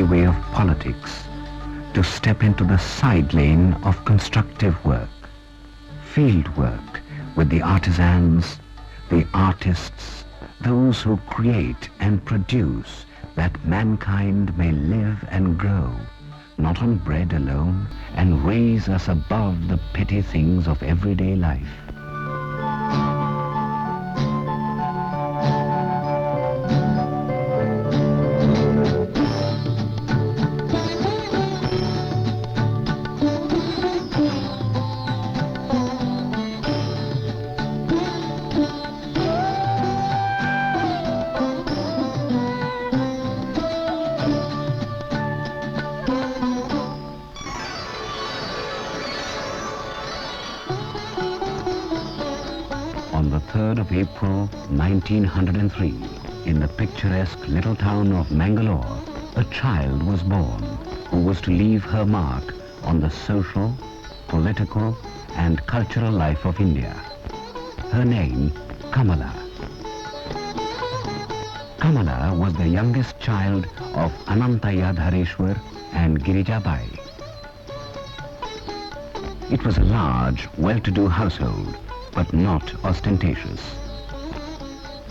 by way of politics, to step into the side lane of constructive work, field work with the artisans, the artists, those who create and produce that mankind may live and grow, not on bread alone, and raise us above the petty things of everyday life. On the 3rd of April, 1903, in the picturesque little town of Mangalore, a child was born who was to leave her mark on the social, political, and cultural life of India. Her name, Kamala. Kamala was the youngest child of Anantaya Dhareshwar and Girijabai. It was a large, well-to-do household, but not ostentatious.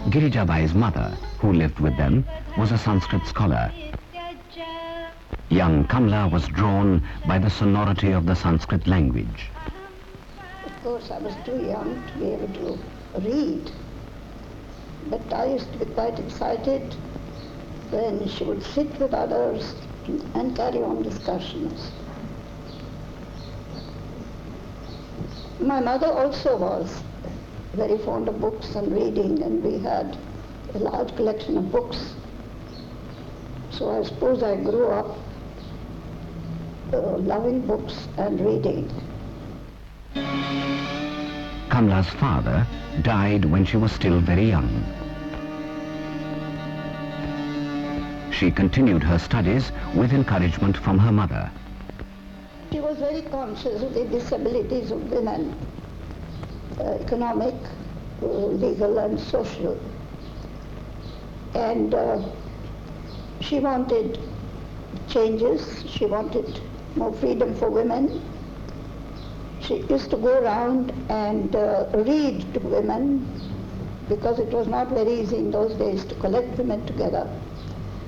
Girijabai's mother, who lived with them, was a Sanskrit scholar. Young Kamala was drawn by the sonority of the Sanskrit language. Of course, I was too young to be able to read, but I used to be quite excited when she would sit with others and carry on discussions. My mother also was very fond of books and reading, and we had a large collection of books. So I suppose I grew up loving books and reading. Kamala's father died when she was still very young. She continued her studies with encouragement from her mother. She was very conscious of the disabilities of women, economic, legal and social. And she wanted changes, she wanted more freedom for women. She used to go around and read to women, because it was not very easy in those days to collect women together.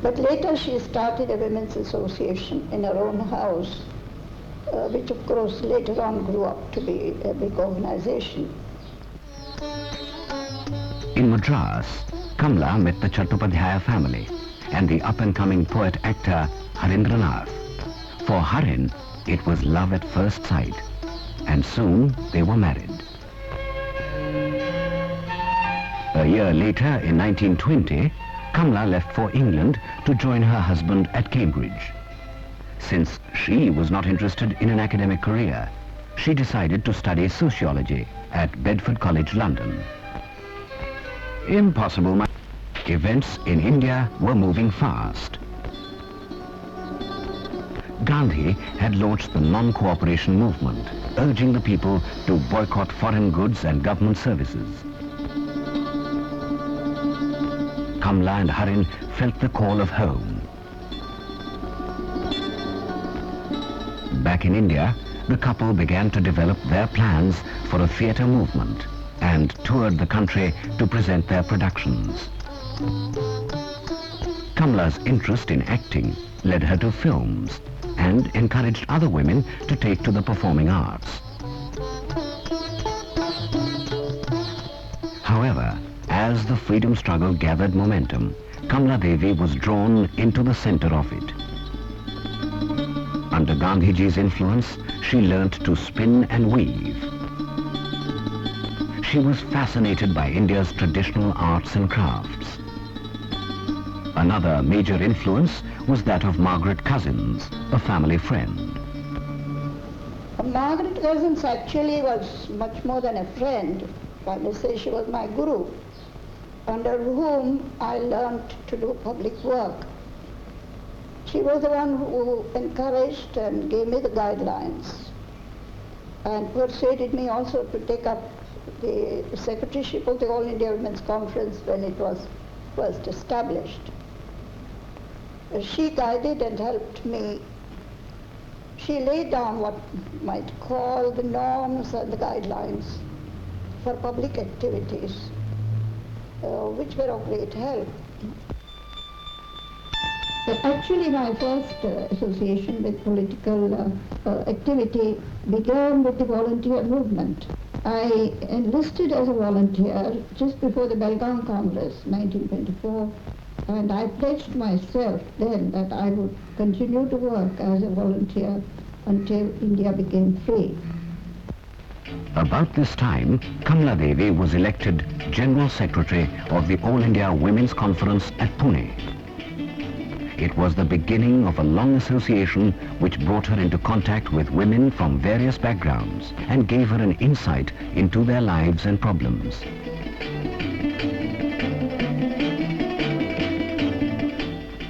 But later she started a women's association in her own house, which of course later on grew up to be a big organization. In Madras, Kamala met the Chattopadhyay family and the up-and-coming poet-actor Harindranath. For Harin, it was love at first sight, and soon they were married. A year later, in 1920, Kamala left for England to join her husband at Cambridge. Since she was not interested in an academic career, she decided to study sociology at Bedford College, London. Impossible. Events in India were moving fast. Gandhi had launched the non-cooperation movement, urging the people to boycott foreign goods and government services. Kamala and Harin felt the call of home. Back in India, the couple began to develop their plans for a theatre movement and toured the country to present their productions. Kamala's interest in acting led her to films and encouraged other women to take to the performing arts. However, as the freedom struggle gathered momentum, Kamaladevi was drawn into the center of it. Under Gandhiji's influence, she learnt to spin and weave. She was fascinated by India's traditional arts and crafts. Another major influence was that of Margaret Cousins, a family friend. Margaret Cousins actually was much more than a friend. I may say she was my guru, under whom I learnt to do public work. She was the one who encouraged and gave me the guidelines and persuaded me also to take up the secretaryship of the All India Women's Conference when it was first established. She guided and helped me. She laid down what might call the norms and the guidelines for public activities, which were of great help. Actually, my first association with political activity began with the volunteer movement. I enlisted as a volunteer just before the Belgaum Congress, 1924, and I pledged myself then that I would continue to work as a volunteer until India became free. About this time, Kamaladevi was elected General Secretary of the All India Women's Conference at Pune. It was the beginning of a long association which brought her into contact with women from various backgrounds and gave her an insight into their lives and problems.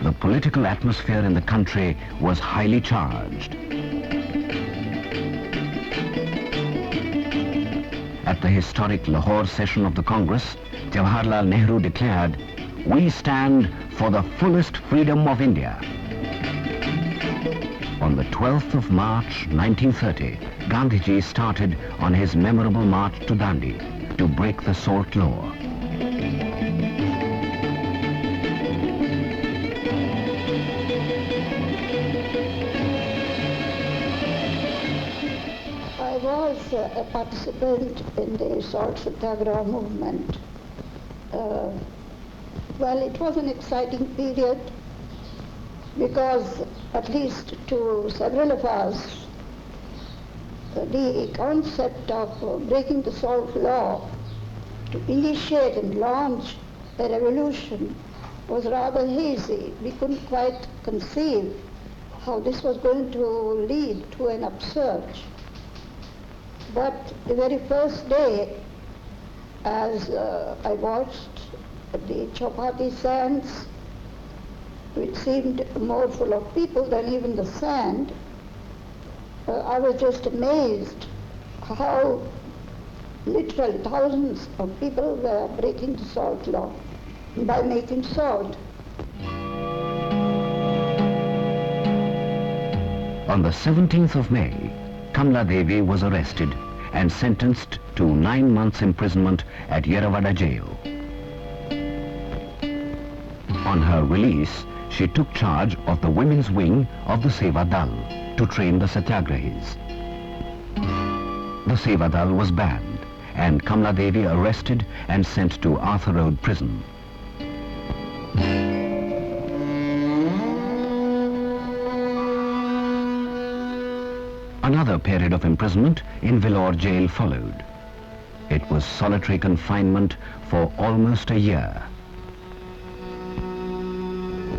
The political atmosphere in the country was highly charged. At the historic Lahore session of the Congress, Jawaharlal Nehru declared, "We stand for the fullest freedom of India." On the 12th of March 1930, Gandhiji started on his memorable march to Dandi to break the salt law. I was a participant in the salt satyagraha movement. Well, it was an exciting period because, at least to several of us, the concept of breaking the salt law to initiate and launch a revolution was rather hazy. We couldn't quite conceive how this was going to lead to an upsurge. But the very first day, as I watched the Chowpatty sands, which seemed more full of people than even the sand, I was just amazed how literally thousands of people were breaking the salt law by making salt. On the 17th of May, Kamaladevi was arrested and sentenced to 9 months imprisonment at Yerawada jail. On her release, she took charge of the women's wing of the Seva Dal to train the satyagrahis. The Seva Dal was banned and Kamaladevi arrested and sent to Arthur Road prison. Another period of imprisonment in Vellore jail followed. It was solitary confinement for almost a year.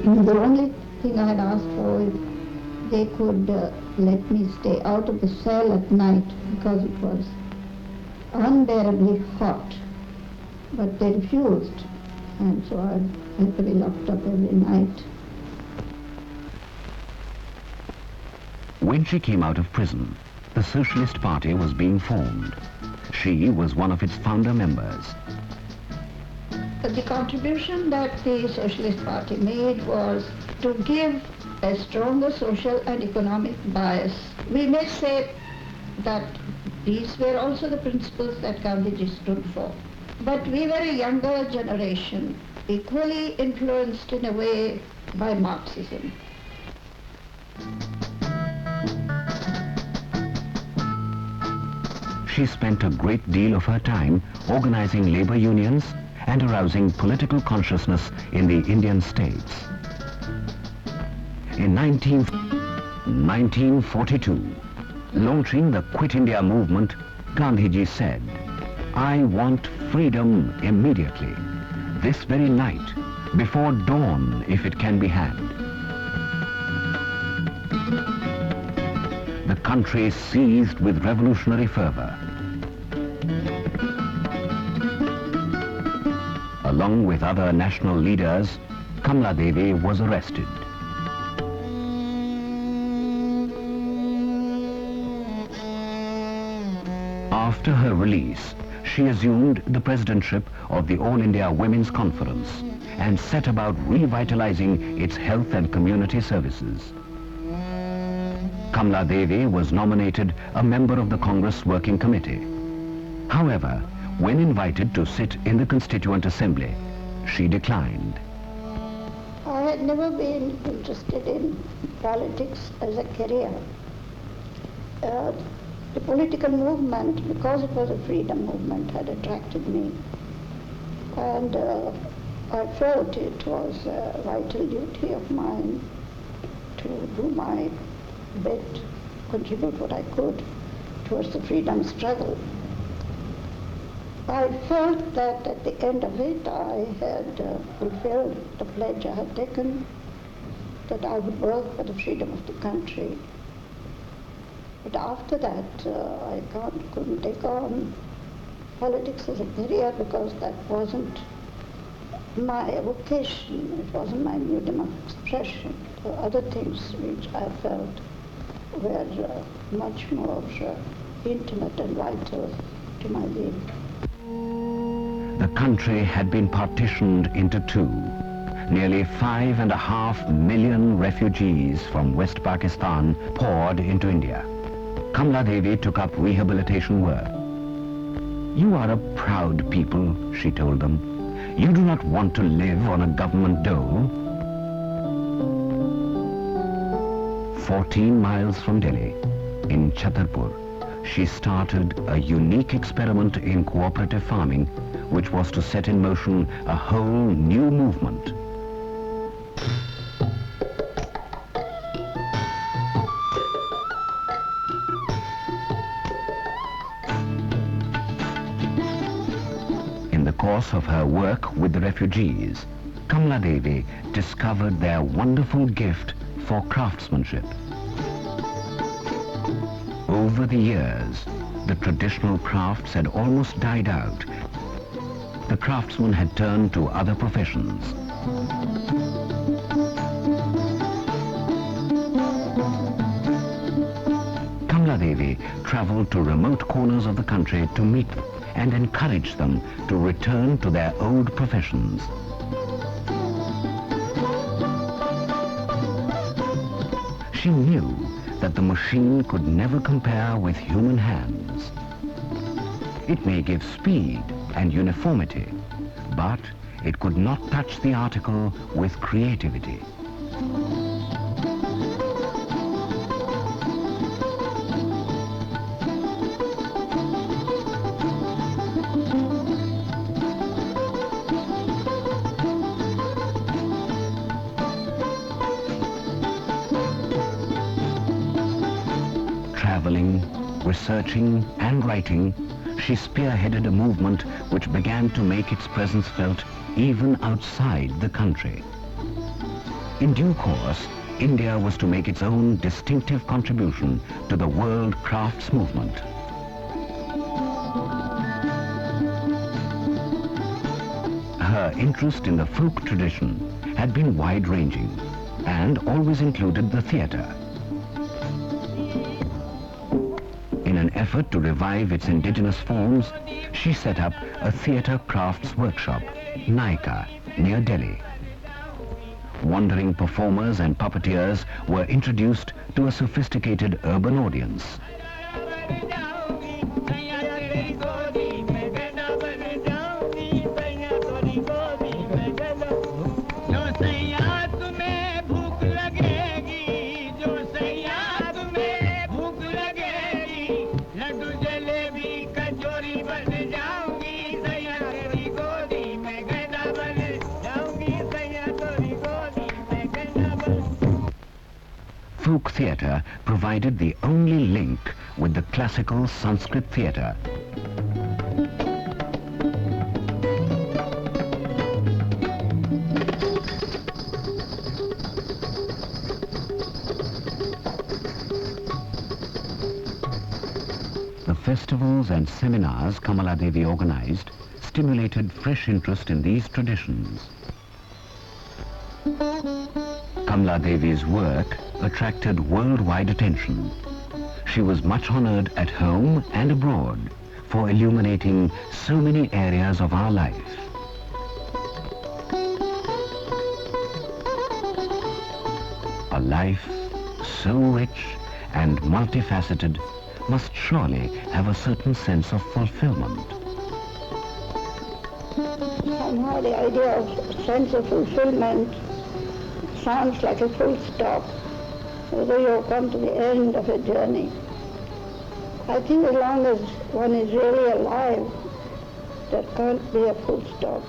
The only thing I had asked for is they could let me stay out of the cell at night because it was unbearably hot. But they refused, and so I had to be locked up every night. When she came out of prison, the Socialist Party was being formed. She was one of its founder members. The contribution that the Socialist Party made was to give a stronger social and economic bias. We may say that these were also the principles that Gandhiji stood for. But we were a younger generation, equally influenced in a way by Marxism. She spent a great deal of her time organizing labor unions and arousing political consciousness in the Indian states. In 1942, launching the Quit India movement, Gandhiji said, "I want freedom immediately, this very night, before dawn if it can be had." The country seized with revolutionary fervor. Along with other national leaders, Kamaladevi was arrested. After her release, she assumed the presidentship of the All India Women's Conference and set about revitalizing its health and community services. Kamaladevi was nominated a member of the Congress Working Committee. However, when invited to sit in the Constituent Assembly, she declined. I had never been interested in politics as a career. The political movement, because it was a freedom movement, had attracted me. And I felt it was a vital duty of mine to do my bit, contribute what I could towards the freedom struggle. I felt that at the end of it I had fulfilled the pledge I had taken, that I would work for the freedom of the country. But after that, I couldn't take on politics as a career because that wasn't my vocation, it wasn't my medium of expression. There were other things which I felt were much more intimate and vital to my being. The country had been partitioned into two. Nearly 5.5 million refugees from West Pakistan poured into India. Kamaladevi took up rehabilitation work. "You are a proud people," she told them. "You do not want to live on a government dole." 14 miles from Delhi, in Chhattopadhyay, she started a unique experiment in cooperative farming, which was to set in motion a whole new movement. In the course of her work with the refugees, Kamaladevi discovered their wonderful gift for craftsmanship. Over the years, the traditional crafts had almost died out. The craftsmen had turned to other professions. Kamaladevi traveled to remote corners of the country to meet them and encourage them to return to their old professions. She knew that the machine could never compare with human hands. It may give speed and uniformity, but it could not touch the article with creativity. Traveling, researching, and writing, she spearheaded a movement which began to make its presence felt even outside the country. In due course, India was to make its own distinctive contribution to the world crafts movement. Her interest in the folk tradition had been wide-ranging and always included the theatre. In an effort to revive its indigenous forms, she set up a theatre crafts workshop, Naika, near Delhi. Wandering performers and puppeteers were introduced to a sophisticated urban audience. Folk theatre provided the only link with the classical Sanskrit theatre. The festivals and seminars Kamaladevi organized stimulated fresh interest in these traditions. Kamaladevi's work attracted worldwide attention. She was much honored at home and abroad for illuminating so many areas of our life. A life so rich and multifaceted must surely have a certain sense of fulfillment. Somehow the idea of sense of fulfillment sounds like a full stop, whether you come to the end of a journey. I think as long as one is really alive, there can't be a full stop.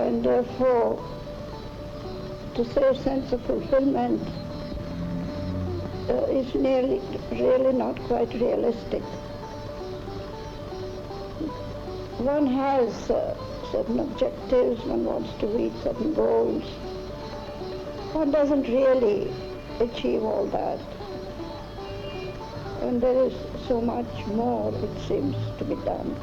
And therefore, to say sense of fulfillment is really not quite realistic. One has certain objectives, one wants to reach certain goals. One doesn't really achieve all that. And there is so much more, it seems, to be done.